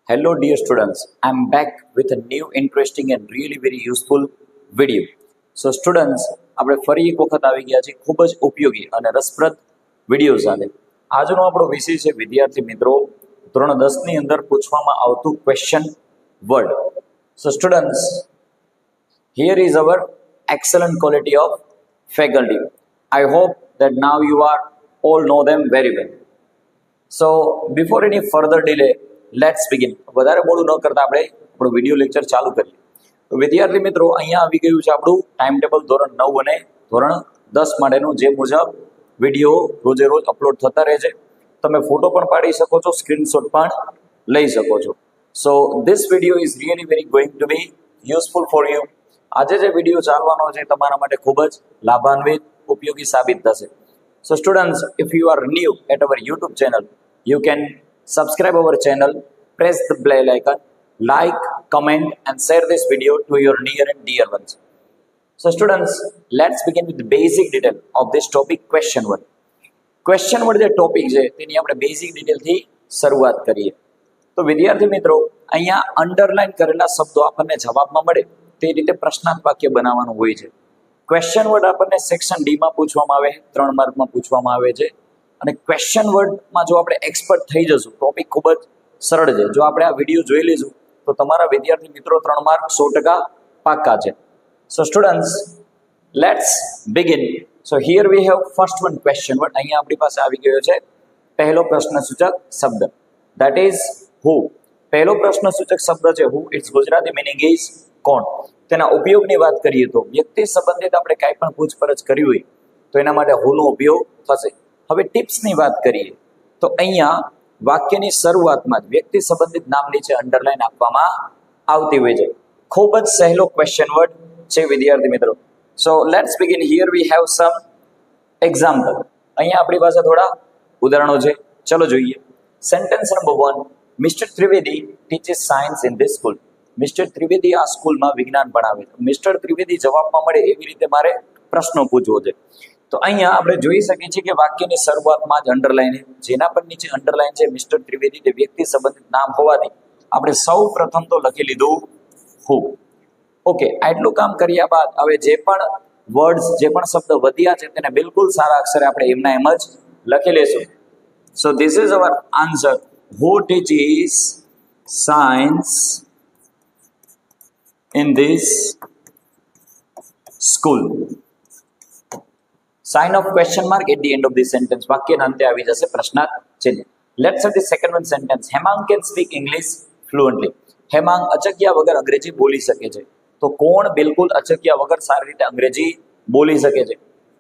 Hello dear students, I am back with a new interesting and really very useful video. So students, આપણે ફરી એક વખત આવી ગયા છીએ ખૂબ જ ઉપયોગી અને રસપ્રદ વિડીયો સાથે. આજનો આપણો વિષય છે વિદ્યાર્થી મિત્રો ધોરણ 10 ની અંદર પૂછવામાં આવતું question word. So students, here is our excellent quality of faculty. I hope that now you are all know them very well. So before any further delay, let's begin. વધારે મોડું ન કરતા આપણે આપણો વિડીયો લેક્ચર ચાલુ કરીએ. તો વિદ્યાર્થી મિત્રો, અહીંયા આવી ગયું છે આપણું ટાઈમ ટેબલ ધોરણ 9 અને ધોરણ 10 માટેનું, જે મુજબ વિડીયો રોજે રોજ અપલોડ થતા રહે છે. તમે ફોટો પણ પાડી શકો છો, સ્ક્રીનશોટ પણ લઈ શકો છો. So this video is really very going to be useful for you. આજે જે વિડીયો ચાલવાનો છે તમારા માટે ખૂબ જ લાભાન્વિત, ઉપયોગી સાબિત થશે. So students, if you are new at our YouTube channel, you can subscribe our channel, press the bell icon, like, comment and share this video to your near and dear ones. So students, let's begin with the basic detail of this topic, question word. Question word જે topic છે તેની આપણે basic ડિટેલથી શરૂઆત કરીએ. તો વિદ્યાર્થી મિત્રો, અહીંયા અંડરલાઇન કરેલા શબ્દો આપણને જવાબમાં મળે તે રીતે પ્રશ્નાર્થ વાક્ય બનાવવાનું હોય છે. ક્વેશ્ચન વર્ડ આપણને સેક્શન ડી માં પૂછવામાં આવે, 3 માર્કમાં પૂછવામાં આવે છે. અને ક્વેશ્ચન વર્ડમાં જો આપણે એક્સપર્ટ થઈ જશું, ટોપિક ખૂબ જ સરળ છે. જો આપણે આ વિડીયો જોઈ લઈશું તો તમારા વિદ્યાર્થી મિત્રો 3 માર્ક 100% પાક્કા છે. So students, let's begin. So here we have first one question word. અહીંયા આપણી પાસે આવી ગયો છે પહેલો પ્રશ્નસૂચક શબ્દ, ધેટ ઇઝ હુ. પહેલો પ્રશ્નસૂચક શબ્દ છે હુ. ઇટ્સ ગુજરાતી મિનિંગ ઇઝ કોણ. તેના ઉપયોગની વાત કરીએ તો વ્યક્તિ સંબંધિત આપણે કાંઈ પણ પૂછપરછ કરી હોય તો એના માટે હુનો ઉપયોગ થશે. હવે ટિપ્સની વાત કરીએ તો અહીંયા વાક્યની શરૂઆતમાં જ વ્યક્તિ સંબંધિત નામ નીચે અંડરલાઈન આપવામાં આવતી હોય છે. ખૂબ જ સહેલો ક્વેશ્ચન વર્ડ છે વિદ્યાર્થી મિત્રો. સો let's begin. Here we have sum example. અહીંયા આપણી પાસે થોડા ઉદાહરણો છે, ચલો જોઈએ. Sentence number 1, mister Trivedi teaches science in this school. Mister Trivedi આ સ્કૂલમાં વિજ્ઞાન ભણાવે છે. મિસ્ટર ત્રિવેદી જવાબમાં મળે એવી રીતે મારે પ્રશ્નો પૂછવો છે. તો અહીંયા આપણે જોઈ શકીએ છીએ કે વાક્યની શરૂઆતમાં જ અંડરલાઈન, જેના પર નીચે અંડરલાઈન છે મિસ્ટર ત્રિવેદી, તે વ્યક્તિ સંબંધિત નામ હોવાથી આપણે સૌ પ્રથમ તો લખી લીધું હુ. ઓકે, આટલું કામ કર્યા બાદ હવે જે પણ વર્ડ્સ, જે પણ શબ્દ વધ્યા છે તેને બિલકુલ સારા અક્ષરે આપણે એમના એમ જ લખી લેશું. સો this is our answer. Who teaches science in this school. Sign of question mark at the end of the sentence. વાક્યના અંતે આવી જશે પ્રશ્નાર્થ ચિહ્ન. Let's have the second one sentence. Hemang can speak English fluently. Hemang અચક્યા વગર અંગ્રેજી બોલી શકે છે. તો કોણ બિલકુલ અચક્યા વગર સારી રીતે અંગ્રેજી બોલી શકે છે?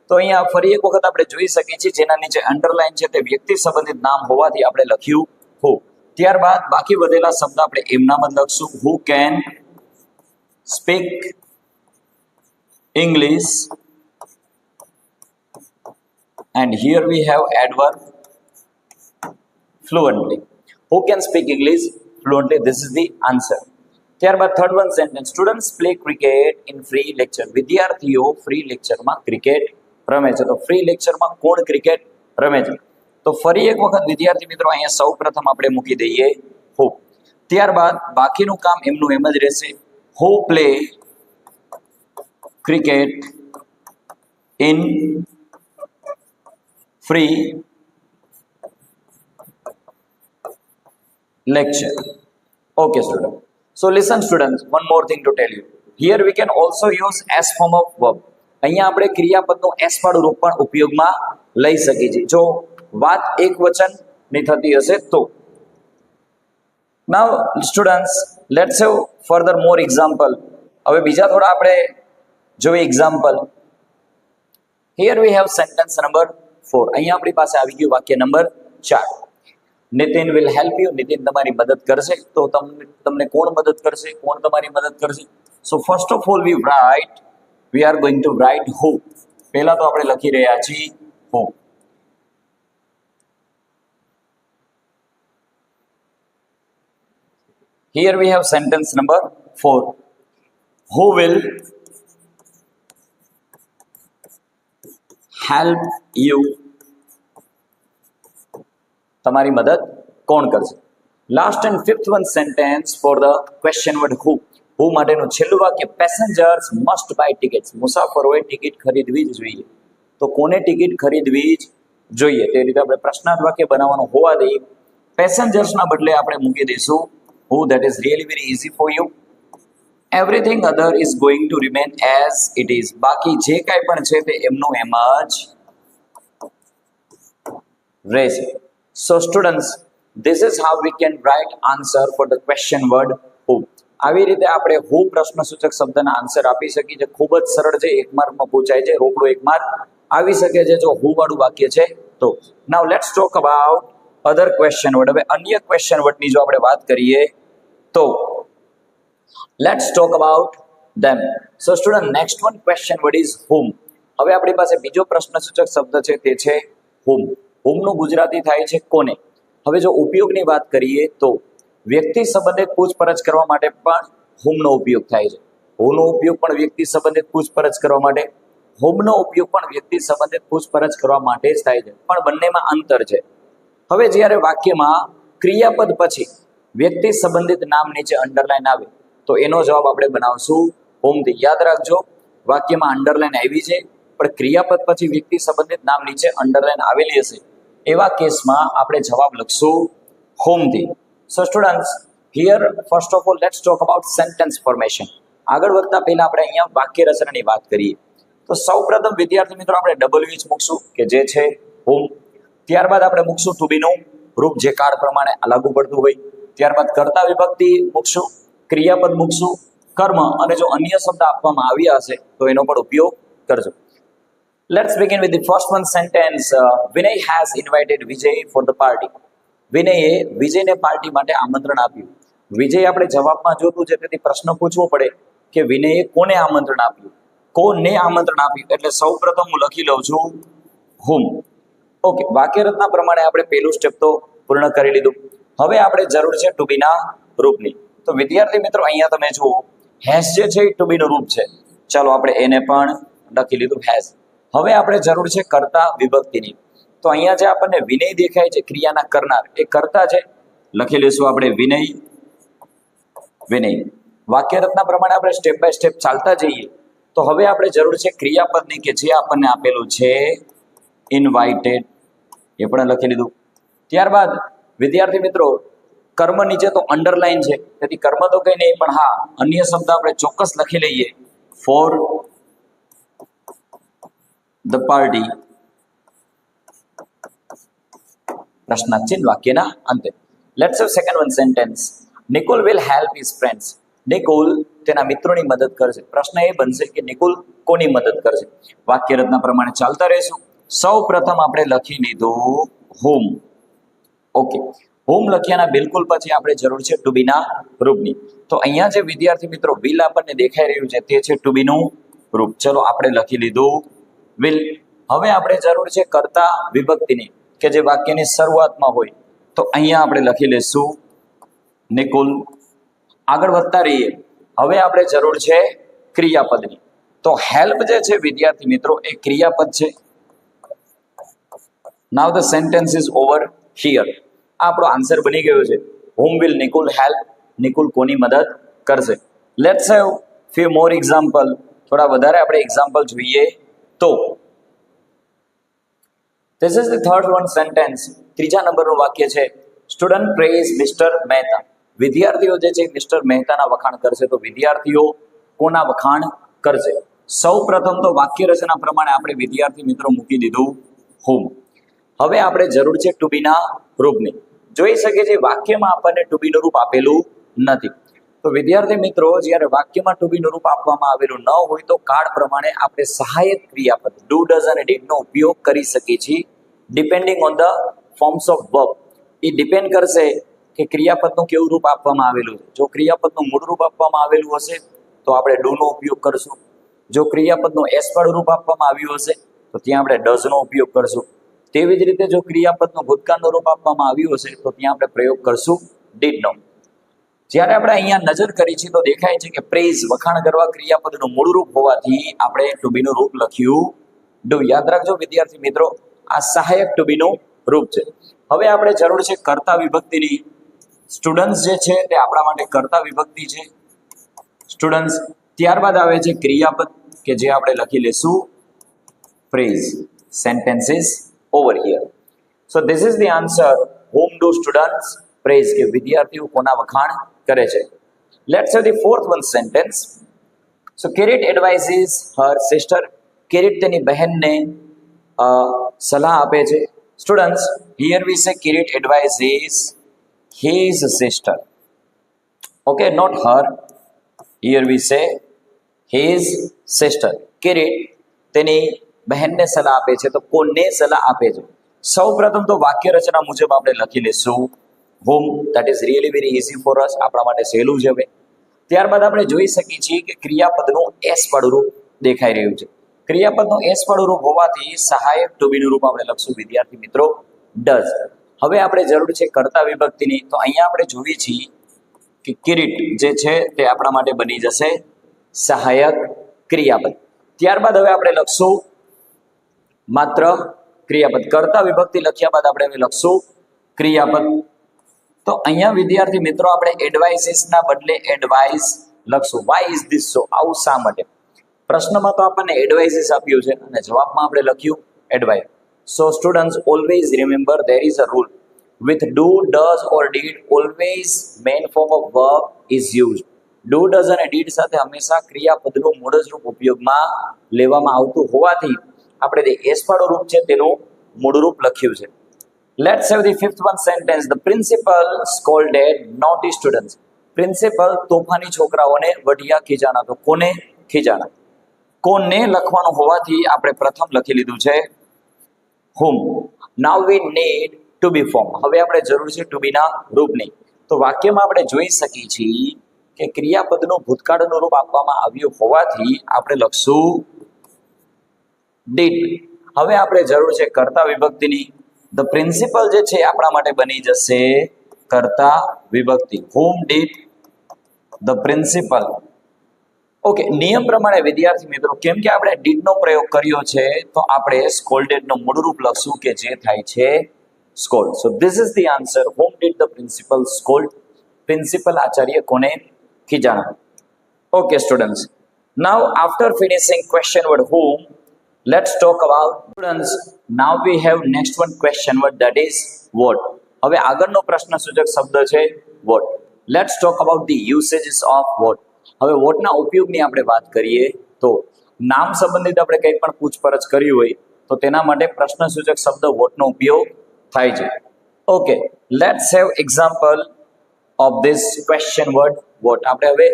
તો અહીંયા ફરી એક વખત આપણે જોઈ શકીએ છીએ જેના નીચે અંડરલાઈન છે તે વ્યક્તિ સંબંધિત નામ હોવાથી આપણે લખ્યું હુ. ત્યારબાદ બાકી વધેલા શબ્દ આપણે એમનામ જ લખશું. Who can speak English. And here we have adverb fluently. Who can speak English fluently? This is the answer. ત્યારબાદ third one sentence. Students play cricket in free lecture. વિદ્યાર્થીઓ ફ્રી લેક્ચરમાં ક્રિકેટ રમે છે. તો ફ્રી લેક્ચરમાં કોણ cricket રમે છે? તો ફરી એક વખત વિદ્યાર્થી મિત્રો અહીંયા સૌ પ્રથમ આપણે મૂકી દઈએ હુ. ત્યારબાદ બાકીનું કામ એમનું એમ જ રહેશે. Who play cricket in free lecture. Okay student, so listen students, one more thing to tell you. Here we can also use s form of verb. અહીંયા આપણે ક્રિયાપદનું s વાળું રૂપ પણ ઉપયોગમાં લઈ શકીએ છીએ જો વાત એક વચનની થતી હશે તો. Now students, let's have further more example. હવે બીજા થોડા આપણે જોઈએ example. Here we have sentence number 4. અહીંયા આપણી પાસે આવી ગયું વાક્ય number 4. Nitin will help you. Nitin તમારી મદદ કરશે. તો તમને કોણ મદદ કરશે? કોણ તમારી મદદ કરશે? So first of all we are going to write who. પહેલા તો આપણે લખી રહ્યા છીએ who. Here we have sentence number 4. Who will help you. તમારી મદદ કોણ કરશે? Last and fifth one sentence for the question word who માટેનું છેલ્લું વાક્ય પેસેન્જર્સ મસ્ટ બાય ટિકિટ્સ, મુસાફરોએ ટિકિટ ખરીદવી જ જોઈએ. તો કોને ટિકિટ ખરીદવી જ જોઈએ તે રીતે આપણે પ્રશ્નાર્થ વાક્ય બનાવવાનું હોવાથી પેસેન્જર્સના બદલે આપણે મૂકી દઈશું who. That is really very easy for you. Everything other is going to remain as it is. બાકી જે કાંઈ પણ છે તે એમનું એમ જ રહેશે. સો students, this is how we can write answer for the question word who. આવી રીતે આપણે who પ્રશ્નસૂચક શબ્દના આન્સર આપી શકીએ છીએ. ખૂબ જ સરળ છે, 1 માર્કમાં પૂછાય છે, રોકડો 1 માર્ક આવી શકે છે જો who વાળું વાક્ય છે તો. Now let's talk about other question word. હવે અન્ય ક્વેશ્ચન વર્ડની જો આપણે વાત કરીએ તો let's talk about them. So student, next one question word is whom. હવે આપણી પાસે બીજો પ્રશ્નસૂચક શબ્દ છે તે છે whom. whomનું ગુજરાતી થાય છે કોને. હવે જો ઉપયોગની વાત કરીએ તો વ્યક્તિ સંબંધિત પૂછપરછ કરવા માટે પણ whomનો ઉપયોગ થાય છે. whoનો ઉપયોગ પણ વ્યક્તિ સંબંધિત પૂછપરછ કરવા માટે, whomનો ઉપયોગ પણ વ્યક્તિ સંબંધિત પૂછપરછ કરવા માટે જ થાય છે, પણ બંનેમાં અંતર છે. હવે જ્યારે વાક્યમાં ક્રિયાપદ પછી વ્યક્તિ સંબંધિત નામ નીચે અંડરલાઈન આવે તો એનો જવાબ આપણે બનાવશું whomથી. યાદ રાખજો, વાક્યમાં અંડરલાઈન આવી છે પણ ક્રિયાપદ પછી વ્યક્તિ સંબંધિત નામ નીચે અંડરલાઈન આવેલી હશે, એવા કેસમાં આપણે જવાબ લખશું whomથી. So students, here first of all let's talk about sentence formation. આગળ વધતા પહેલા આપણે અહીંયા વાક્ય રચનાની વાત કરીએ તો સૌપ્રથમ વિદ્યાર્થી મિત્રો આપણે WH મૂકશું કે જે છે whom. ત્યારબાદ આપણે મૂકશું ટુ બીનું રૂપ જે કાળ પ્રમાણે લાગુ પડતું હોય. ત્યારબાદ કર્તા વિભક્તિ મૂકશું, ક્રિયાપદ મૂકશું, કર્મ, અને જો અન્ય શબ્દ આપવામાં આવ્યા હશે તો એનો પણ ઉપયોગ કરજો. Let's begin with the first one sentence. Vinay has invited Vijay for the party. વિનયે વિજયને પાર્ટી માટે આમંત્રણ આપ્યું. વિજય આપણે જવાબમાં જોતું છે તેથી પ્રશ્ન પૂછવો પડે કે વિનયે કોને આમંત્રણ આપ્યું, કોને આમંત્રણ આપ્યું. એટલે સૌપ્રથમ હું લખી લઉં છું whom. ઓકે, વાક્ય રચના પ્રમાણે આપણે પહેલું સ્ટેપ તો પૂર્ણ કરી લીધું. હવે આપણે જરૂર છે ટુ બીના રૂપની. તો વિદ્યાર્થી મિત્રો અહીંયા તમે જુઓ હેઝ જે છે એ ટુ બીનું રૂપ છે. ચાલો આપણે એને પણ લખી લીધું હેઝ. હવે આપણે જરૂર છે કર્તા વિભક્તિની. તો અહીંયા જે આપણને વિનય દેખાય છે ક્રિયાના કરનાર એ કર્તા છે, લખી લઈશું આપણે વિનય. વાક્ય રચના પ્રમાણે આપણે સ્ટેપ બાય સ્ટેપ ચાલતા જઈએ તો હવે આપણે જરૂર છે ક્રિયાપદની કે જે આપણને આપેલું છે ઇન્વાઇટેડ, એ પણ લખી લીધું. ત્યારબાદ વિદ્યાર્થી મિત્રો કર્મ નીચે તો અંડરલાઈન છે તેથી કર્મ તો કઈ નહીં, પણ હા અન્ય શબ્દ આપણે ચોક્કસ લખી લઈએ ફોર ધ પાર્ટી. પ્રશ્નાર્થ ચિહ્ન વાક્યના અંતે. Let's have second one sentence. Nikol will help his friends. Nikol તેના મિત્રોની મદદ કરશે. પ્રશ્ન એ બનશે કે નિકોલ કોની મદદ કરશે. વાક્ય રચના પ્રમાણે ચાલતા રહેશું. સૌ પ્રથમ આપણે લખી લીધું whom. ઓકે, whom લખ્યાના બિલકુલ પછી આપણે જરૂર છે ટુ બીના રૂપની. તો અહીંયા જે વિદ્યાર્થી મિત્રો વિલ આપણને દેખાઈ રહ્યું છે તે છે ટુ બીનું રૂપ. ચલો આપણે લખી લીધું વિલ. હવે આપણે જરૂર છે કર્તા વિભક્તિની કે જે વાક્યની શરૂઆતમાં હોય તો અહીંયા આપણે લખી લઈશું નિકોલ. આગળ વધતા રહીએ. હવે આપણે જરૂર છે ક્રિયાપદની. તો હેલ્પ જે છે વિદ્યાર્થી મિત્રો એ ક્રિયાપદ છે. નાઉ the sentence is over here. આપણો આન્સર બની ગયો છે whom will Nikol help. Nikol કોની મદદ કરશે. Let's have few more example. થોડા વધારે આપણે એક્ઝામ્પલ જોઈએ તો This is the third one sentence. ત્રીજા નંબરનું વાક્ય છે સ્ટુડન્ટ પ્રેઝ મિસ્ટર મહેતા. વિદ્યાર્થીઓ જે છે મિસ્ટર મહેતાના વખાણ કરશે. તો વિદ્યાર્થીઓ કોના વખાણ કરશે. સૌ પ્રથમ તો વાક્ય રચના પ્રમાણે આપણે વિદ્યાર્થી મિત્રો મૂકી દીધું whom. હવે આપણે જરૂર છે ટુ બીના રૂપની. જોઈ શકીએ છીએ વાક્યમાં આપણને ટુ બીનું રૂપ આપેલું નથી. તો વિદ્યાર્થી મિત્રો જ્યારે વાક્યમાં ટુ બીનું રૂપ આપવામાં આવેલું ન હોય તો કાળ પ્રમાણે આપણે સહાયક ક્રિયાપદ ડુ, ડઝ અને ડીડનો ઉપયોગ કરી શકીએ છીએ depending on the forms of verb. A depend કરશે કે ક્રિયાપદનું કેવું રૂપ આપવામાં આવેલું છે. જો ક્રિયાપદનું મૂળ રૂપ આપવામાં આવેલું હશે તો આપણે ડુનો ઉપયોગ કરશું. જો ક્રિયાપદનું એસ વાળું રૂપ આપવામાં આવ્યું હશે તો ત્યાં આપણે ડઝનો ઉપયોગ કરશું. તેવી જ રીતે જો ક્રિયાપદનું ભૂતકાળનું રૂપ આપવામાં આવ્યું હશે તો ત્યાં આપણે પ્રયોગ કરશું ડીડનો. જ્યારે આપણે અહીંયા નજર કરી છે તો દેખાય છે કે પ્રેઝ વખાણ કરવા ક્રિયાપદનું મૂળ રૂપ હોવાથી આપણે ટુ બીનું રૂપ લખ્યું ડુ. યાદ રાખજો વિદ્યાર્થી મિત્રો આ સહાયક ટુ બીનું રૂપ છે. હવે આપણે જરૂર છે કર્તા વિભક્તિની. સ્ટુડન્ટ્સ જે છે તે આપણા માટે કર્તા વિભક્તિ છે. સ્ટુડન્ટ્સ ત્યારબાદ આવે છે ક્રિયાપદ કે જે આપણે લખી લેશું praise. Sentence is over here. So this is the answer. whom do students praise કે વિદ્યાર્થીઓ કોના વખાણ કરે છે. Let's have the fourth one sentence. So Kirit advises her sister. Kirit તેની બહેનને સલાહ આપે છે. સ્ટુડન્ટ્સ હિયર વી સે Kirit એડવાઇઝિસ his sister. Okay, not her. Here we say his sister. Kirit તેની બહેનને સલાહ આપે છે. તો કોને સલાહ આપે છે? સૌ પ્રથમ તો વાક્ય રચના મુજબ આપણે લખી લેશું whom. that is really very easy for us. આપણા માટે સહેલું છે હવે. ત્યારબાદ આપણે જોઈ શકીએ છીએ કે ક્રિયાપદનું એસ વાળું રૂપ દેખાઈ રહ્યું છે. ક્રિયાપદનું એસ વાળું રૂપ હોવાથી સહાયક ટુ બી નું રૂપ આપણે લખશું વિદ્યાર્થી મિત્રો ડઝ. હવે આપણે જરૂર છે કર્તા વિભક્તિની. તો અહીંયા આપણે જોઈએ છીએ કે કિરીટ જે છે તે આપણા માટે બની જશે સહાયક ક્રિયાપદ. ત્યારબાદ હવે આપણે લખશું માત્ર ક્રિયાપદ. કર્તા વિભક્તિ લખ્યા બાદ આપણે હવે લખશું ક્રિયાપદ. તો અહીંયા વિદ્યાર્થી મિત્રો આપણે એડવાઇઝિસના બદલે એડવાઇઝ લખશું. Why is this so? આવું શા માટે? પ્રશ્નમાં તો આપણને એડવાઇઝિસ આપ્યું છે અને જવાબમાં આપણે લખ્યું advise. So students always remember there is a rule with do, does or did always main form of verb is used. Do, does અને did સાથે હંમેશા ક્રિયાપદનું મૂળ જ રૂપ ઉપયોગમાં લેવામાં આવતું હોવાથી આપણે જે એસ વાળું રૂપ છે તેનું મૂળ રૂપ લખ્યું છે. Let's have the fifth one sentence. The principal scolded naughty students. Principal તોફાની છોકરાઓને વઢિયા ખીજાણા. તો કોને ખીજાણા? કોને લખવાનું હોવાથી આપણે પ્રથમ લખી લીધું છે whom. Now we need to be form. હવે આપણે જરૂર છે to be ના રૂપની. તો વાક્યમાં આપણે જોઈ શકીએ છીએ કે ક્રિયાપદનું ભૂતકાળનું રૂપ આપવામાં આવ્યું હોવાથી આપણે લખશું did. હવે આપણે જરૂર છે કર્તા વિભક્તિની. ધ પ્રિન્સિપલ જે છે આપણા માટે બની જશે કર્તા વિભક્તિ. whom did the principal. Okay, નિયમ પ્રમાણે વિદ્યાર્થી મિત્રો કેમ કે આપણે ડીડ નો પ્રયોગ કર્યો છે તો આપણે સ્કોલ્ડેડ નું મૂળરૂપ લખશું કે જે થાય છે scold. So this is the answer. whom did the principal scold. Principal આચાર્ય કોને ખીજાણા. Okay students, now after finishing question word whom, let's talk about students. Now we have next one question word that is what. હવે આગળનો પ્રશ્ન સૂચક શબ્દ છે what. Let's talk about the usages of what. હવે વોટના ઉપયોગની આપણે વાત કરીએ તો નામ સંબંધિત આપણે કંઈ પણ પૂછપરછ કરી હોય તો તેના માટે પ્રશ્ન સૂચક શબ્દ વોટનો ઉપયોગ થાય છે. Okay, let's have example of this question word what. આપણે હવે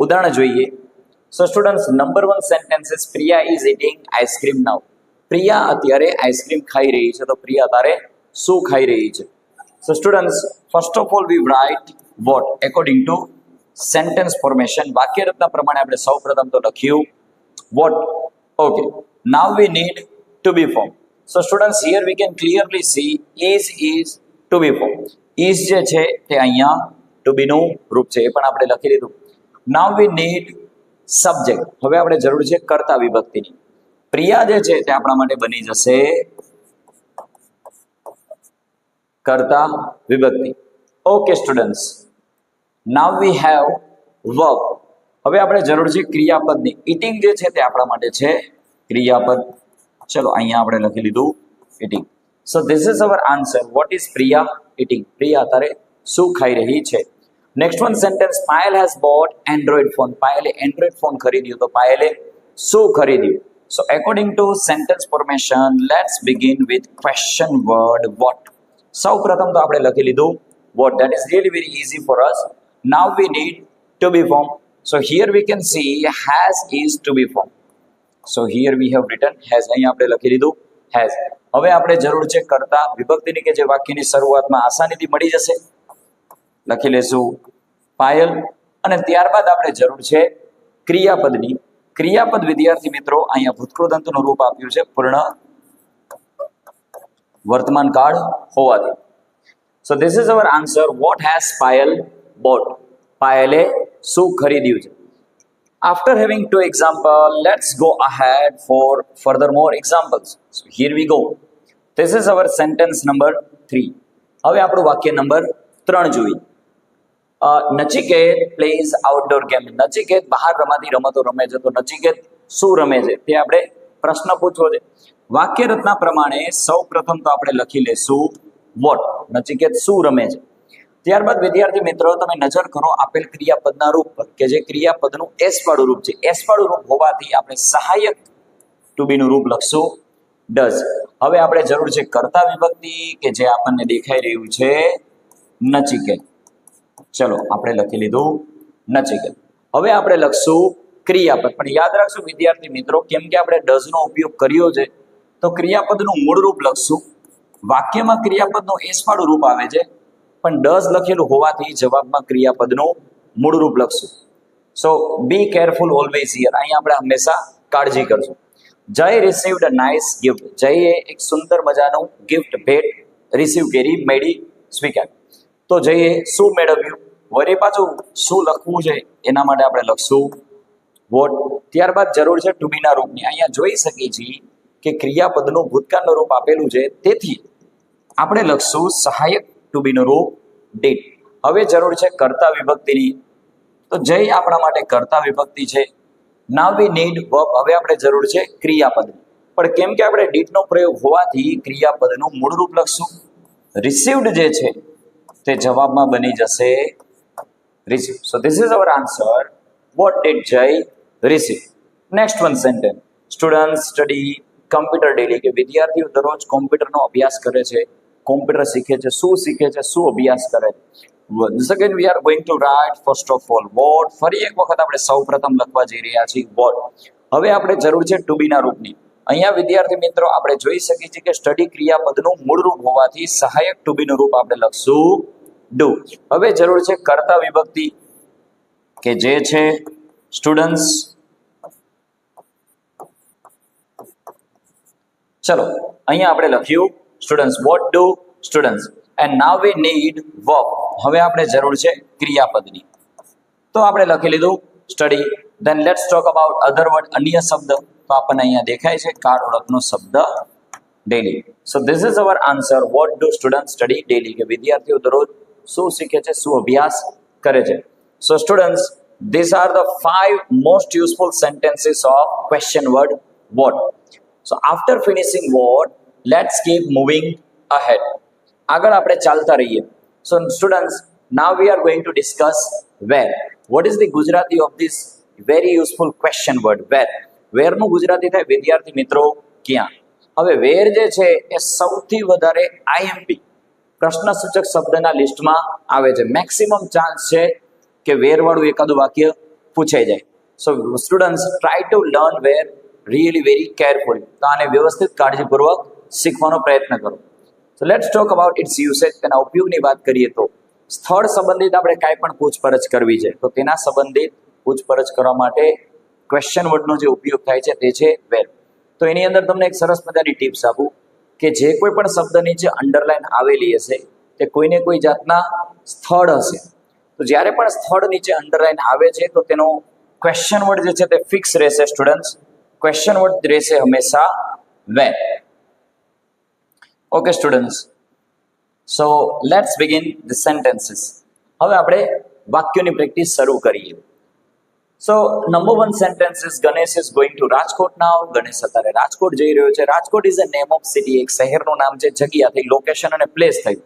ઉદાહરણ જોઈએ. So students number one sentence is Priya is eating ice cream now. Priya અત્યારે આઈસ્ક્રીમ ખાઈ રહી છે. તો પ્રિયા તારે શું ખાઈ રહી છે? So students first of all we write what according to sentence formation. વાક્ય રચના પ્રમાણે આપણે સૌ પ્રથમ તો લખ્યું what. Okay, now we need to be form. So students here we can clearly see is to be form. Is જે છે તે અહીંયા ટુ બી નું રૂપ છે એ પણ આપણે લખી લીધું. નાઉ વી નીડ સબ્જેક્ટ. હવે આપણે જરૂર છે કર્તા વિભક્તિની. પ્રિયા જે છે તે આપણા માટે બની જશે કર્તા વિભક્તિ. Okay students, now we have verb. હવે આપણે જરૂર છે ક્રિયાપદની. ઇટિંગ જે છે તે આપણા માટે છે ક્રિયાપદ. ચલો અહીંયા આપણે લખી લીધું eating. So this is our answer. What is Priya eating. Priya તારે શું ખાઈ રહી છે? Next one sentence. Payal has bought Android phone. પાયલે એન્ડ્રોઇડ ફોન ખરીદ્યો. તો પાયલે શું ખરીદ્યું? So according to sentence formation let's begin with question word what. સૌ પ્રથમ તો આપણે લખી લીધું what. That is really very easy for us. Now we need to be form. So here we can see has is to be form. So here we have written has. અહીં આપણે લખી લીધું has. હવે આપણે જરૂર છે કર્તા વિભક્તિની કે જે વાક્યની શરૂઆતમાં આસાનીથી મળી જશે. લખી લેશું પાયલ. અને ત્યારબાદ આપણે જરૂર છે ક્રિયાપદની. ક્રિયાપદ વિદ્યાર્થી મિત્રો અહીંયા ભૂતકૃતાંતનું રૂપ આપ્યું છે પૂર્ણ વર્તમાન કાળ હોવાથી. So this is our answer. What has Payal bought? પાયલે શું ખરીદ્યું છે? After having two examples, let's go ahead for further more examples. So here we go. This is our sentence number 3. હવે આપણું વાક્ય નંબર 3 જોઈએ. Nachiket plays outdoor game. Nachiket બહાર રમાતી રમતો રમે છે. તો નચિકેત શું રમે છે તે આપણે પ્રશ્ન પૂછવો છે. વાક્ય રચના પ્રમાણે સૌ પ્રથમ તો આપણે લખી લેશું વોટ. નચિકેત શું રમે છે. ત્યારબાદ વિદ્યાર્થી મિત્રો તમે નજર કરો આપેલ ક્રિયાપદના રૂપ પર કે જે ક્રિયાપદનું એસ વાળું રૂપ છે. એસ વાળું રૂપ હોવાથી આપણે સહાયક ટુ બી નું રૂપ લખશું ડઝ. હવે આપણે જરૂર છે કર્તા વિભક્તિ કે જે આપણને દેખાઈ રહ્યું છે નચિકેત. ચલો આપણે લખી લીધું નચિકેત. હવે આપણે લખશું ક્રિયાપદ. પણ યાદ રાખશું વિદ્યાર્થી મિત્રો કેમ કે આપણે ડઝ નો ઉપયોગ કર્યો છે તો ક્રિયાપદનું મૂળ રૂપ લખશું. વાક્યમાં ક્રિયાપદનું એસ વાળું રૂપ આવે છે પણ ડઝ લખેલું હોવાથી જવાબમાં ક્રિયાપદનું મૂળ રૂપ લખશું. સો બી કેરફુલ ઓલવેઝ હિયર. અહીં આપણે હંમેશા કાળજી કરશું. જય રિસીવ્ડ અ નાઇસ ગિફ્ટ. જયે એક સુંદર મજાનું ગિફ્ટ ભેટ રિસીવ કરી, મેળવી, સ્વીકાર. તો જયે શું મેળવ્યું. વળી પાછું શું લખવું છે એના માટે આપણે લખશું વોટ. ત્યારબાદ જરૂર છે ટુ બી ના રૂપની. અહીંયા જોઈ શકીએ છીએ કે ક્રિયાપદનું ભૂતકાળનું રૂપ આપેલું છે તેથી આપણે લખશું સહાયક ટુ બી નું રૂપ ડીડ. હવે જરૂર છે કર્તા વિભક્તિની. તો જય આપણા માટે કર્તા વિભક્તિ છે. નાવ વી નીડ વર્બ. હવે આપણે જરૂર છે ક્રિયાપદ. પણ કેમ કે આપણે ડીડ નો પ્રયોગ હોવાથી ક્રિયાપદનું મૂળ રૂપ લખશું. રિસીવ્ડ જે છે તે જવાબમાં બની જશે receive. So this is our answer. What did Jay receive. Next one sentence. Student study computer daily. કે વિદ્યાર્થીઓ દરરોજ કોમ્પ્યુટરનો અભ્યાસ કરે છે. કોમ્પ્યુટર શીખે છે. શું શીખે છે, શું અભ્યાસ કરે છે. Once again we are going to write first of all what. ફરી એક વખત આપણે સૌ પ્રથમ લખવા જઈ રહ્યા છીએ what. હવે આપણે જરૂર છે ટુ બી ના રૂપની. અહીંયા વિદ્યાર્થી મિત્રો આપણે જોઈ શકીએ છીએ કે સ્ટડી ક્રિયાપદનું મૂળ રૂપ હોવાથી સહાયક ટુ બી નું રૂપ આપણે લખશું ડુ. હવે જરૂર છે કર્તા વિભક્તિ કે જે છે સ્ટુડન્ટ્સ. ચલો અહીંયા આપણે લખ્યું students. What do students. And now we need verb. હવે આપણે જરૂર છે ક્રિયાપદની. તો આપણે લખી લીધું study. Then let's talk about other word. અન્ય શબ્દ તો આપણને અહીંયા દેખાય છે કાર ઓળખનો શબ્દ daily. So this is our answer. What do student study daily. કે વિદ્યાર્થીઓ દરરોજ શું શીખે છે, શું અભ્યાસ કરે છે. So students these are the 5 most useful sentences of question word what. So after finishing what, let's keep moving ahead. આગળ આપણે ચાલતા રહીએ. So students, now we are going to discuss where. What is the Gujarati of this very useful question word where. where નું ગુજરાતી થાય વિદ્યાર્થી મિત્રો ક્યાં. હવે where જે છે એ સૌથી વધારે IMP પ્રશ્નસૂચક શબ્દના લિસ્ટમાં આવે છે. મેક્સિમમ ચાન્સ છે કે where વાળું એકાદું વાક્ય પૂછાઈ જાય. So students try to learn where really very carefully. તો આને વ્યવસ્થિત કાળજીપૂર્વક શીખવાનો પ્રયત્ન કરો. So let's talk about its usage. તેના ઉપયોગની વાત કરીએ તો સ્થળ સંબંધિત આપણે કાંઈ પણ પૂછપરછ કરવી છે તો તેના સંબંધિત પૂછપરછ કરવા માટે ક્વેશ્ચન વર્ડનો જે ઉપયોગ થાય છે તે છે વેર. તો એની અંદર તમને એક સરસ મજાની ટિપ્સ આપું કે જે કોઈ પણ શબ્દ નીચે અંડરલાઈન આવેલી હશે તે કોઈને કોઈ જાતના સ્થળ હશે. તો જ્યારે પણ સ્થળ નીચે અંડરલાઈન આવે છે તો તેનો ક્વેશ્ચન વર્ડ જે છે તે ફિક્સ રહેશે સ્ટુડન્ટ્સ. ક્વેશ્ચન વર્ડ રહેશે હંમેશા where. Okay students. So let's begin the sentences. હવે આપણે વાક્યોની પ્રેક્ટિસ શરૂ કરીએ. So number 1 sentence is Ganesh is going to Rajkot now. Ganesh અત્યારે રાજકોટ જઈ રહ્યો છે. Rajkot is a name of city. એક શહેરનું નામ છે, જગ્યા થઈ, લોકેશન અને પ્લેસ થઈ.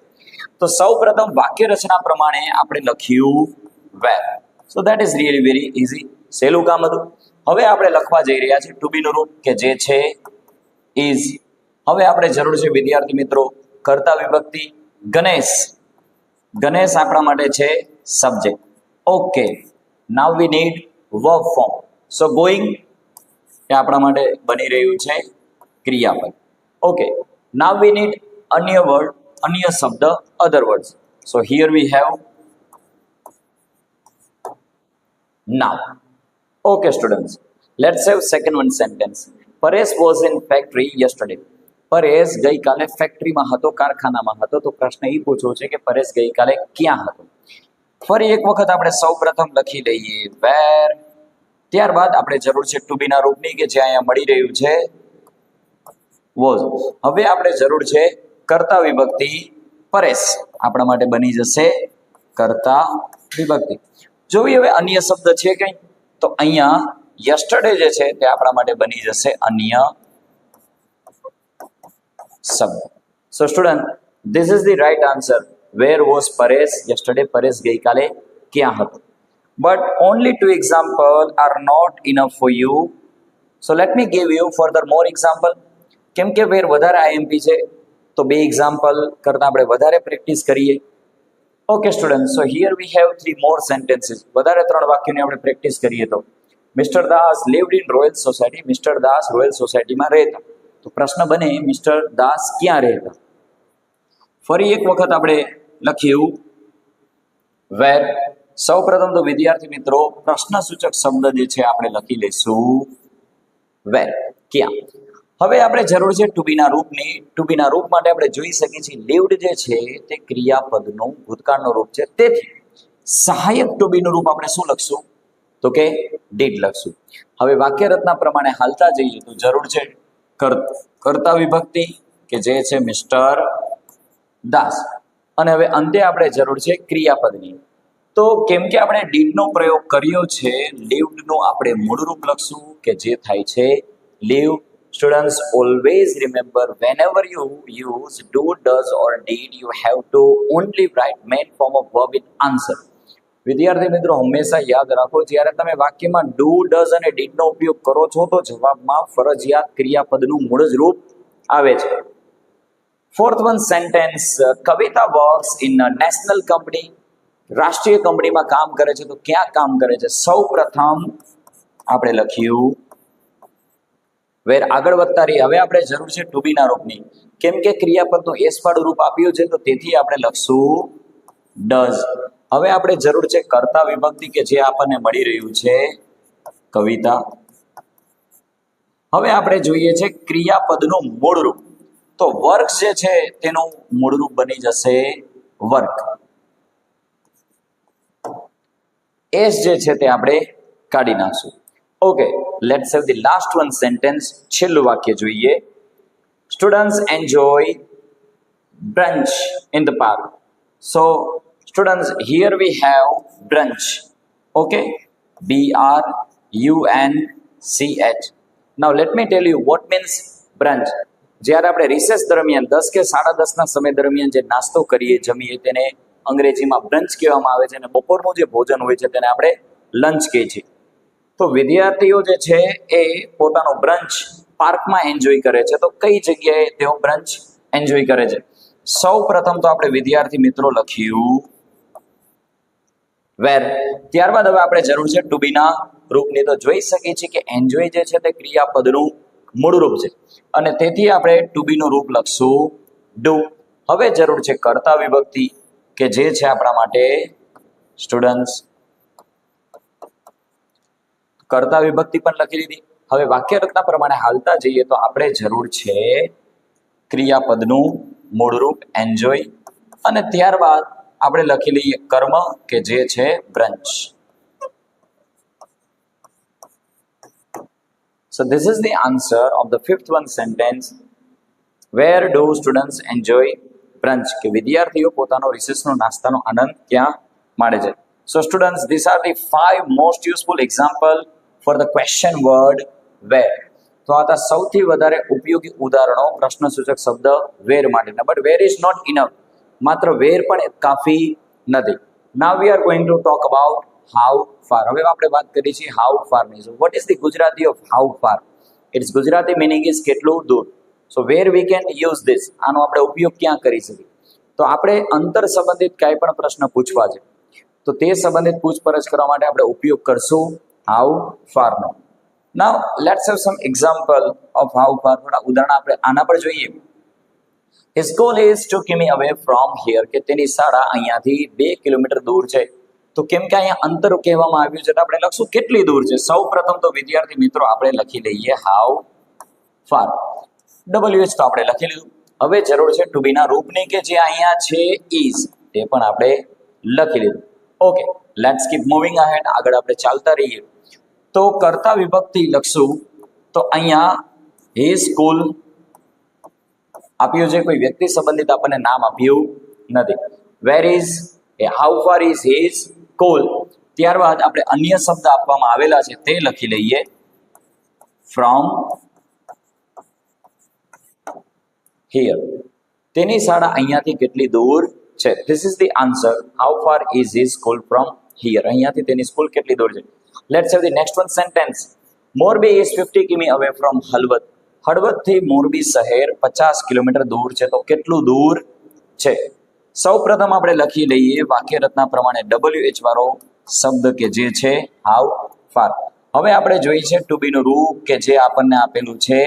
તો સૌ પ્રથમ વાક્ય રચના પ્રમાણે આપણે લખ્યું where. So that is really very easy. સહેલું કામ હતું. હવે આપણે લખવા જઈ રહ્યા છીએ ટુ બી નું રૂપ કે જે છે ઇઝ. હવે આપણે જરૂર છે વિદ્યાર્થી મિત્રો કર્તા વિભક્તિ. ગણેશ. ગણેશ આપણા માટે છે subject. Okay. Now we need verb form. So going એ આપણા માટે બની રહ્યું છે ક્રિયાપદ. ઓકે. નાવ વી નીડ અન્ય વર્ડ, અન્ય શબ્દ, other words. So here we have now. Okay students. Let's have second one sentence. Paresh was in factory yesterday. Paresh ગઈકાલે ફેક્ટરીમાં હતો, કારખાનામાં હતો. તો પ્રશ્ન એ પૂછવો છે કે પરેશ ગઈકાલે ક્યાં હતો. ફરી એક વખત આપણે સૌ પ્રથમ લખી લઈએ વેર. ત્યારબાદ આપણે જરૂર છે ટુ બી ના રૂપની કે જે અહીંયા મળી રહ્યું છે વોઝ. હવે આપણે જરૂર છે કર્તા વિભક્તિ. પરેશ આપણા માટે બની જશે કર્તા વિભક્તિ. જોવી હવે અન્ય શબ્દ છે કઈ, તો અહીંયા યસ્ટરડે જે છે તે આપણા માટે બની જશે અન્ય શબ્દ. So student, this is the right answer. Where was Paresh yesterday? Paresh ગઈકાલે ક્યાં હતો? But only 2 example are not enough for you. So let me give you further more example. કેમ કે વેર વધારે આઈએમપી છે તો 2 એક્ઝામ્પલ કરતાં આપણે વધારે પ્રેક્ટિસ કરીએ. Okay student, so here we have 3 more sentences. વધારે 3 વાક્યોની આપણે પ્રેક્ટિસ કરીએ તો mister Das lived in Royal Society. Mister Das Royal સોસાયટીમાં રહેતા. તો પ્રશ્ન બને મિસ્ટર દાસ ક્યાં રહેતા? ફરી એક વખત આપણે લખ્યું વેર. સૌ પ્રથમ તો વિદ્યાર્થી મિત્રો પ્રશ્ન સૂચક શબ્દ જે છે આપણે લખી લઈશું વેર, ક્યાં. હવે આપણે જરૂર છે ટુ બીના રૂપની. ટુ બીના રૂપ માટે આપણે જોઈ શકીએ છીએ લિવ્ડ જે છે તે ક્રિયાપદનું ભૂતકાળનું રૂપ છે. તેથી સહાયક ટુ બીનું રૂપ આપણે શું લખશું? તો કે ડીડ લખશું. હવે વાક્ય રચના પ્રમાણે હાલતા જઈએ તો જરૂર છે કર્તા વિભક્તિ કે જે છે મિસ્ટર દાસ, અને હવે અંતે આપણે જરૂર છે ક્રિયાપદની. તો કેમ કે આપણે ડીડનો પ્રયોગ કર્યો છે, લિવ્ડનું આપણે મૂળ રૂપ લખશું કે જે થાય છે leave. Students, always remember whenever you use do, does or did, you have to only write main form of verb in answer. વિદ્યાર્થી મિત્રો હંમેશા યાદ રાખો, જ્યારે તમે વાક્યમાં ડુ, ડઝ અને ડીડ નો ઉપયોગ કરો છો તો જવાબમાં ફરજિયાત ક્રિયાપદનું મૂળ જ રૂપ આવે છે. Fourth one sentence, Kavita works in a national company. રાષ્ટ્રીય કંપનીમાં કામ કરે છે તો ક્યાં કામ કરે છે? સૌ પ્રથમ આપણે લખ્યું વેર. આગળ વધતા રહી. હવે આપણે જરૂર છે ટુ બીના રૂપની. કેમ કે ક્રિયાપદનું એસ વાળું રૂપ આપ્યું છે તો તેથી આપણે લખશું ડઝ. હવે આપણે જરૂર છે કર્તા વિભક્તિ કે જે આપણને મળી રહ્યું છે કવિતા. હવે આપણે જોઈએ છે ક્રિયાપદનું મૂળ રૂપ. તો વર્ક જે છે તેનું મૂળ રૂપ બની જશે વર્ક. એસ જે છે તે આપણે કાઢી નાખશું. Okay, let's have the last one sentence. છેલ્લું વાક્ય જોઈએ. Students enjoy brunch in the park. So students, here we have brunch. Okay, BRUNCH. Now let me tell you what means brunch. જ્યારે આપણે રિસેસ દરમિયાન 10 કે 10:30ના સમય દરમિયાન જે નાસ્તો કરીએ, જમીએ, તેને અંગ્રેજીમાં બ્રંચ કહેવામાં આવે છે, અને બપોરનું જે ભોજન હોય છે તેને આપણે લંચ કહીએ છીએ. તો વિદ્યાર્થીઓ જે છે એ પોતાનો બ્રંચ પાર્કમાં એન્જોય કરે છે. તો કઈ જગ્યાએ તેઓ બ્રંચ એન્જોય કરે છે? સૌ પ્રથમ તો આપણે વિદ્યાર્થી મિત્રો લખ્યું વેર. ત્યારબાદ હવે આપણે જરૂર છે ટુ બીના રૂપની. તો જોઈ શકીએ છીએ કે એન્જોય જે છે તે ક્રિયાપદનું મૂળ રૂપ છે અને તેથી આપણે ટુ બીનું રૂપ લખશું ડુ. હવે જરૂર છે કર્તા વિભક્તિ કે જે છે આપણા માટે સ્ટુડન્ટ્સ કર્તા વિભક્તિ પણ લખી લીધી. હવે વાક્ય રચના પ્રમાણે હાલતા જઈએ તો આપણે જરૂર છે ક્રિયાપદનું મૂળ રૂપ એન્જોય, અને ત્યારબાદ આપણે લખી લઈએ કર્મ કે જે છે brunch. So this is the answer of the fifth one sentence. Where do students enjoy brunch? કે વિદ્યાર્થીઓ પોતાનો રિસેસનો નાસ્તાનો આનંદ ક્યાં માણે છે? So students, these are the 5 most useful example for the question word where. તો આ હતા સૌથી વધારે ઉપયોગી ઉદાહરણો પ્રશ્ન સૂચક શબ્દ વેર માટેના. But where is not enough. માત્ર વેર પણ કાફી નથી. Now we are going to talk about how far. હવે આપણે વાત કરી છે how far ની. So what is the Gujarati of how far? Its Gujarati meaning is કેટલું દૂર. So where we can use this? આનો આપણે ઉપયોગ ક્યાં કરી શકીએ? તો આપણે અંતર સંબંધિત કાંઈ પણ પ્રશ્ન પૂછવા છે તો તે સંબંધિત પૂછપરછ કરવા માટે આપણે ઉપયોગ કરશું how far no. Now let's have some example of how far. થોડા ઉદાહરણ આપણે આના પર જોઈએ. His goal is to keep me away from here. કે તેની શાળા અહીંયાથી 2 કિલોમીટર દૂર છે. તો કેમ કે અહીંયા અંતર કહેવામાં આવ્યું છે તો આપણે લખશું કેટલી દૂર છે. સૌ પ્રથમ તો વિદ્યાર્થી મિત્રો આપણે લખી લઈએ how far. WH તો આપણે લખી લીધું. હવે જરૂર છે ટુ બીના રૂપની કે જે અહીંયા છે is, તે પણ આપણે લખી લીધું. Okay, let's keep moving ahead. આગળ આપણે ચાલતા રહીએ. તો કર્તા વિભક્તિ લખશું. તો અહીંયા his school આપ્યું છે, કોઈ વ્યક્તિ સંબંધિત આપણને નામ આપ્યું નથી. Where is, how far is his cool. ત્યારબાદ આપણે અન્ય શબ્દ આપવામાં આવેલા છે તે લખી લઈએ. From here. તેની શાળા અહીંયાથી કેટલી દૂર છે? This is the answer. How far is his school from here? અહીંયાથી તેની સ્કૂલ કેટલી દૂર છે? Let's have the next one sentence. Morbi is 50 km away from Halvad. હળવદથી Morbi શહેર 50 કિલોમીટર દૂર છે. તો કેટલું દૂર છે? સૌ પ્રથમ આપણે લખી લઈએ વાક્ય રચના પ્રમાણે WH વાળો શબ્દ કે જે છે હાઉ ફાર. હવે આપણે જોઈએ છે ટુ બી નું રૂપ કે જે આપણને આપેલું છે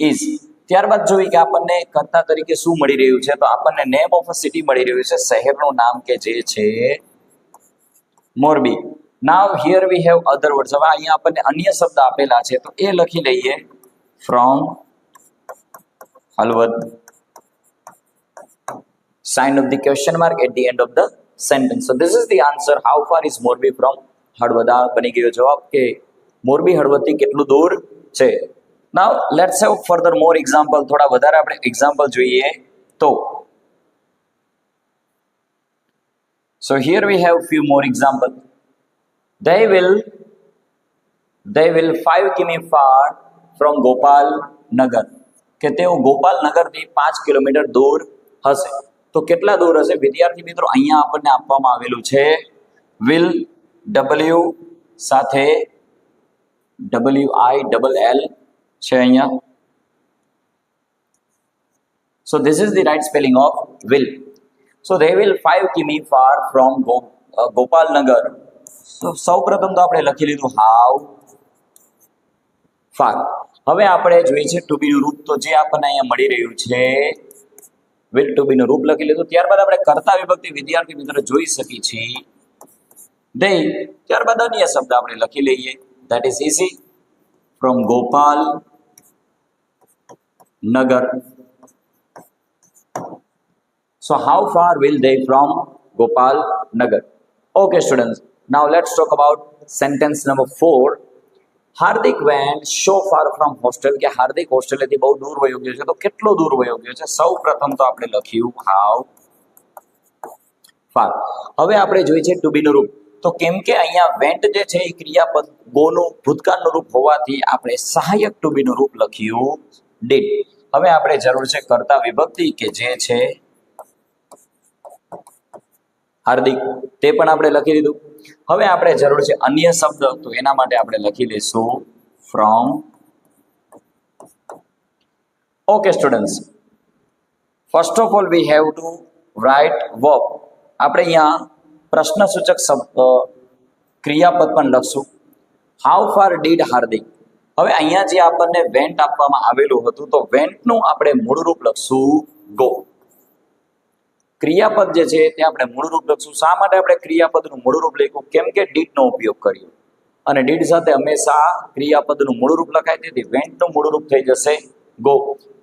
ઇઝ. ત્યારબાદ જોઈએ કે આપણને કર્તા તરીકે શું મળી રહ્યું છે? તો આપણને નેમ ઓફ અ સિટી મળી રહ્યું છે, શહેરનું નામ કે જે છે Morbi. Now here we have other words. હવે અહીંયા આપણને અન્ય શબ્દ આપેલા છે તો એ લખી લઈએ from Halvad. Sign of the question mark at the end of the sentence. So this is the answer. How far is Morbi from Halvad? આ બની ગયો જવાબ કે મોરબી હળવદથી કેટલું દૂર છે. Now let's have further more example. થોડા વધારે આપણે એક્ઝામ્પલ જોઈએ તો so here we have few more example. They will 5 km far from Gopal નગર. કે તેઓ ગોપાલ નગરથી 5 કિલોમીટર દૂર હશે. તો કેટલા દૂર હશે વિદ્યાર્થી મિત્રો? અહીંયા આપણને આપવામાં આવેલું છે will, W સાથે WILL છે અહીંયા. So this is the right spelling of will. So they will 5 km far from Gopal Nagar. So સૌ પ્રથમ તો આપણે લખી લીધું how far. હવે આપણે જોઈએ છે ટુ બી નું રૂપ. તો જે આપણને અહીંયા મળી રહ્યું છે will to be નું રૂપ લખી લીધું. ત્યારબાદ આપણે કર્તા વિભક્તિ વિદ્યાર્થી મિત્રો જોઈ શકી છીએ they. ત્યારબાદ અન્ય શબ્દ આપણે લખી લઈએ that is easy. from Gopal Nagar. so how far will they from Gopal Nagar? Okay students, now let's talk about sentence number 4. Hardik went so far from hostel. કે હાર્દિક હોસ્ટેલેથી બહુ દૂર વયો ગયો છે. તો કેટલો દૂર વયો ગયો છે? સૌ પ્રથમ તો આપણે લખ્યું how far. હવે આપણે જોઈએ છે ટુ બી નું રૂપ. તો કેમ કે અહીંયા went જે છે એ ક્રિયાપદ ગોનું ભૂતકાળનું રૂપ હોવાથી આપણે સહાયક ટુ બી નું રૂપ લખ્યું did. હવે આપણે જરૂર છે કર્તા વિભક્તિ કે જે છે હાર્દિક. તે પણ આપણે લખી દીધું. હવે આપણે જરૂર છે અન્ય શબ્દ. તો એના માટે આપણે લખી લઈશું from. Okay students, first of all we have to write verb. આપણે અહીંયા પ્રશ્નસૂચક શબ્દ ક્રિયાપદ પણ લખશું. how far did હાર્દિક. હવે અહીંયા જે આપણને went આપવામાં આવેલું હતું તો went નું આપણે મૂળ રૂપ લખશું go. ક્રિયાપદ જે છે તે આપણે મૂળ રૂપ લખશું. શા માટે આપણે ક્રિયાપદનું મૂળ રૂપ લખ્યું? કેમ કે did નો ઉપયોગ કર્યો અને did સાથે હંમેશા ક્રિયાપદનું મૂળ રૂપ લખાય. તેથી went નું મૂળ રૂપ થઈ જશે go.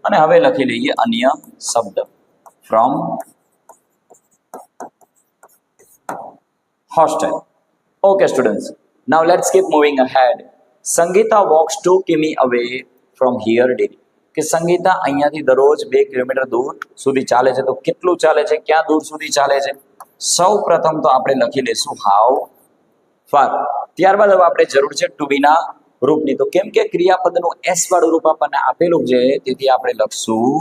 અને હવે લખી લઈએ અન્ય શબ્દ from hostel. Okay students, now let's keep moving ahead. Sangeeta walks 2 km away from here daily. કે સંગીતા અહીંયાથી દરરોજ 2 કિલોમીટર દૂર સુધી ચાલે છે. તો કેટલું ચાલે છે? ક્યાં દૂર સુધી ચાલે છે? સૌ પ્રથમ તો આપણે લખી લઈશું how far. ત્યારબાદ હવે આપણે જરૂર છે ટુ બી ના રૂપની. તો કેમ કે ક્રિયાપદનું s વાળું રૂપ આપણને આપેલું છે તેથી આપણે લખશું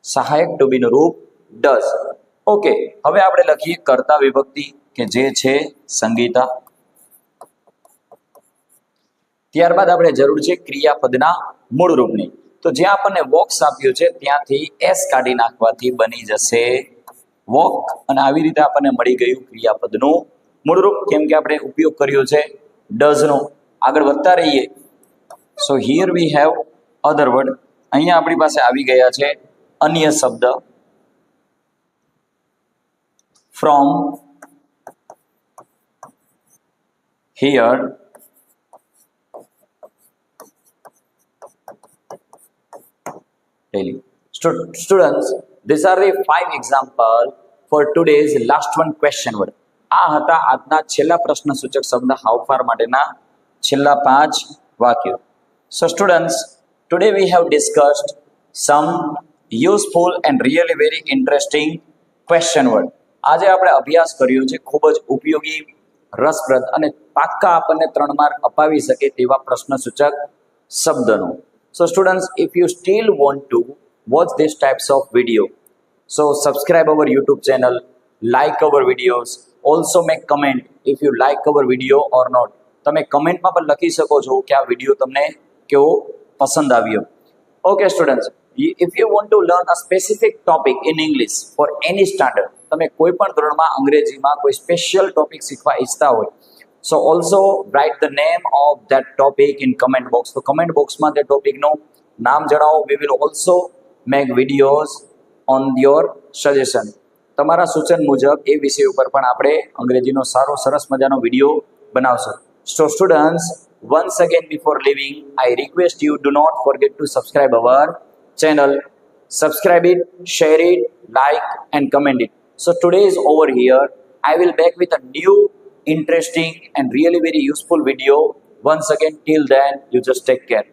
સહાયક ટુ બી નું રૂપ does. ઓકે, હવે આપણે લખીએ કર્તા વિભક્તિ કે જે છે સંગીતા. ત્યારબાદ આપણે જરૂર છે ક્રિયાપદના મૂળ રૂપની. તો જ્યાં આપણને વોક્સ આપ્યું છે ત્યાંથી એસ કાઢી નાખવાથી બની જશે વોક. અને આવી રીતે આપણને મળી ગયું ક્રિયાપદનું મૂળ રૂપ. કેમ કે આપણે ઉપયોગ કર્યો છે ડઝ નો. આગળ વધતા રહીએ. સો here we have other word. અહીંયા આપણી પાસે આવી ગયા છે અન્ય શબ્દ from here daily. Students, these are the 5 example for today's last one question word. આ હતા આજના છેલ્લા પ્રશ્ન સૂચક શબ્દ how far માટેના છેલ્લા 5 વાક્યો. So students, today we have discussed some useful and really very interesting question word. આજે આપણે અભ્યાસ કર્યો છે ખૂબ જ ઉપયોગી રસપ્રદ અને પાક્કા આપણને 3 માર્ક અપાવી શકે તેવા પ્રશ્નસૂચક શબ્દનો. So students, if you still want to watch this types of video, so subscribe our YouTube channel, like our videos, also make comment if you like our video or not. તમે કમેન્ટમાં પણ લખી શકો છો કે આ વિડીયો તમને કેવો પસંદ આવ્યો. Okay students, if you want to learn a specific topic in English for any standard, તમે કોઈ પણ ધોરણમાં અંગ્રેજીમાં કોઈ સ્પેશિયલ ટોપિક શીખવા ઈચ્છતા હોય, so also write the name of that topic in comment box. તો કમેન્ટ બોક્સમાં તે ટોપિકનું નામ જણાવો. We will also make videos on your suggestion. તમારા સૂચન મુજબ એ વિષય ઉપર પણ આપણે અંગ્રેજીનો સારો સરસ મજાનો વિડીયો બનાવશું. So students, once again before leaving, I request you do not forget to subscribe our channel. Subscribe it, share it, like and comment it. So today is over here. I will back with a new interesting and really very useful video. Once again, till then, you just take care.